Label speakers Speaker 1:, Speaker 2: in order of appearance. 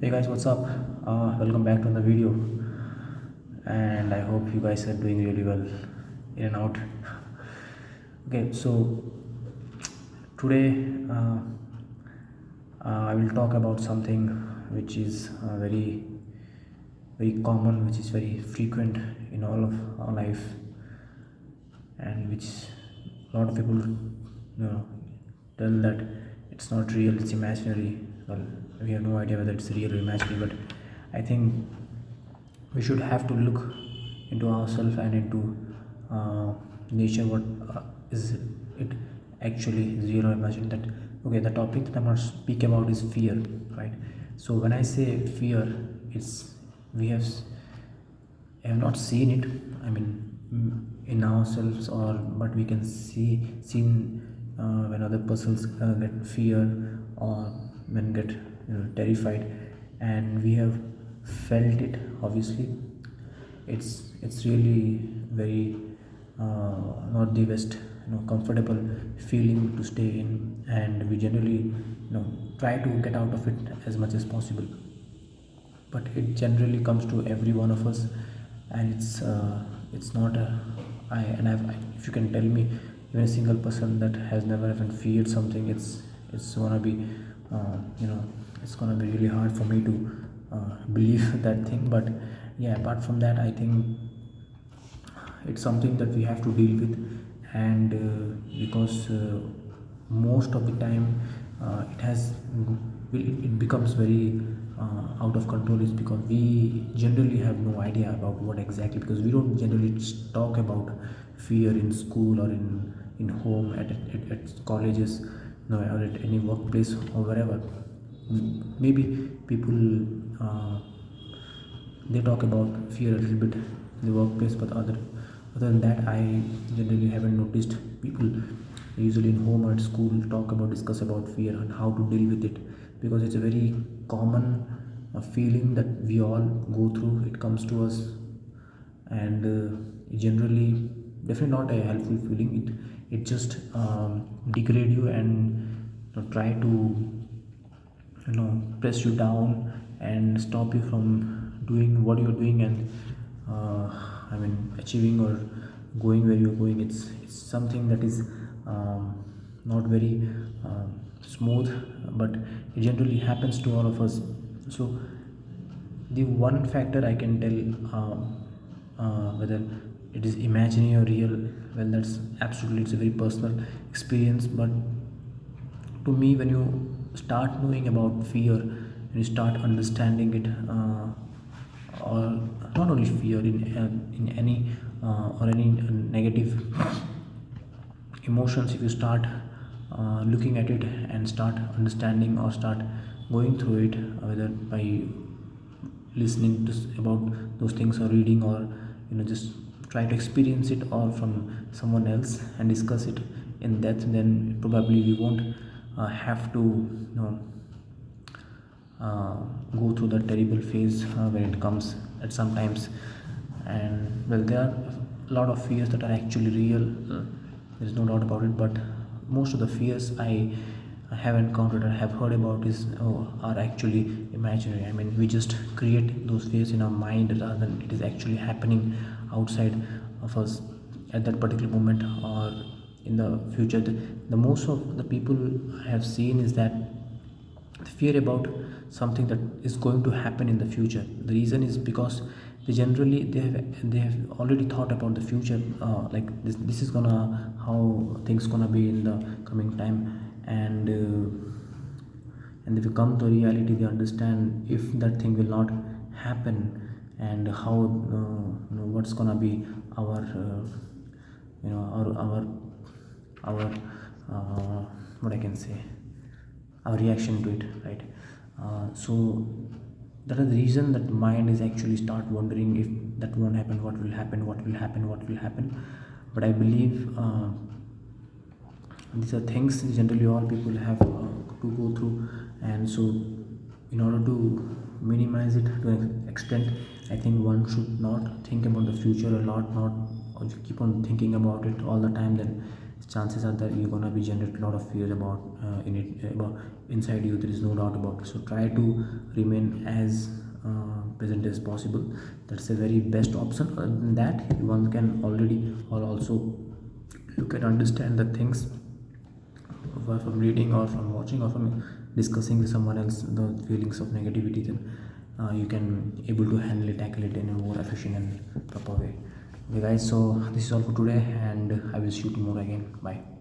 Speaker 1: Hey guys, what's up? Welcome back to the video, and I hope you guys are doing really well in and out. Okay, so today I will talk about something which is very common, which is very frequent in all of our life, and which a lot of people tell that it's not real, it's imaginary. Well, we have no idea whether it's real or imaginary, but I think we should have to look into ourselves and into nature. What is it actually real or imagined? That okay, the topic that I'm going to speak about is fear, right? So when I say fear, it's we have not seen it. I mean, in ourselves, or but we can seen when other persons get fear, or when get terrified, and we have felt it. Obviously, it's really very not the best comfortable feeling to stay in, and we generally try to get out of it as much as possible, but it generally comes to every one of us, and it's not a I and if you can tell me even a single person that has never even feared something, it's gonna be you know it's gonna be really hard for me to believe that thing. But yeah, apart from that, I think it's something that we have to deal with, and because most of the time it becomes very out of control, is because we generally have no idea about what exactly, because we don't generally talk about fear in school, or in home, at colleges, no, or at any workplace or wherever. Maybe people they talk about fear a little bit in the workplace, but other than that, I generally haven't noticed people usually in home or at school discuss about fear and how to deal with it, because it's a very common feeling that we all go through. It comes to us, and generally definitely not a helpful feeling. It just degrade you, and try to press you down and stop you from doing what you're doing, and I mean achieving or going where you're going. It's something that is not very smooth, but it generally happens to all of us. So the one factor I can tell, whether it is imaginary or real, well, that's absolutely, it's a very personal experience. But to me, when you start knowing about fear, when you start understanding it, or not only fear, in any or any negative emotions, if you start looking at it and start understanding, or start going through it, whether by listening to about those things, or reading, or just try to experience it, or from someone else and discuss it in depth, then probably we won't have to uh, go through the terrible phase when it comes at sometimes. And well, there are a lot of fears that are actually real, there's no doubt about it, but most of the fears I have encountered or have heard about are actually imaginary. I mean, we just create those fears in our mind rather than it is actually happening outside of us at that particular moment or in the future. The most of the people I have seen is that they fear about something that is going to happen in the future. The reason is because they have already thought about the future, like this is gonna how things gonna be in the coming time, and if you come to reality, they understand if that thing will not happen, and how what's gonna be our our what I can say, our reaction to it, right? So that is the reason that mind is actually start wondering, if that won't happen, what will happen, what will happen, what will happen. But I believe these are things generally all people have to go through, and so in order to minimize it to an extent, I think one should not think about the future a lot, not or just keep on thinking about it all the time. Then chances are that you're gonna be generate a lot of fear about in it about inside you. There is no doubt about it. So try to remain as present as possible. That's the very best option. Other than that, one can already or also you can understand the things from reading or from watching or from discussing with someone else the feelings of negativity. Then you can able to handle it, tackle it in a more efficient and proper way. Okay guys, so this is all for today, and I will see you tomorrow again. Bye.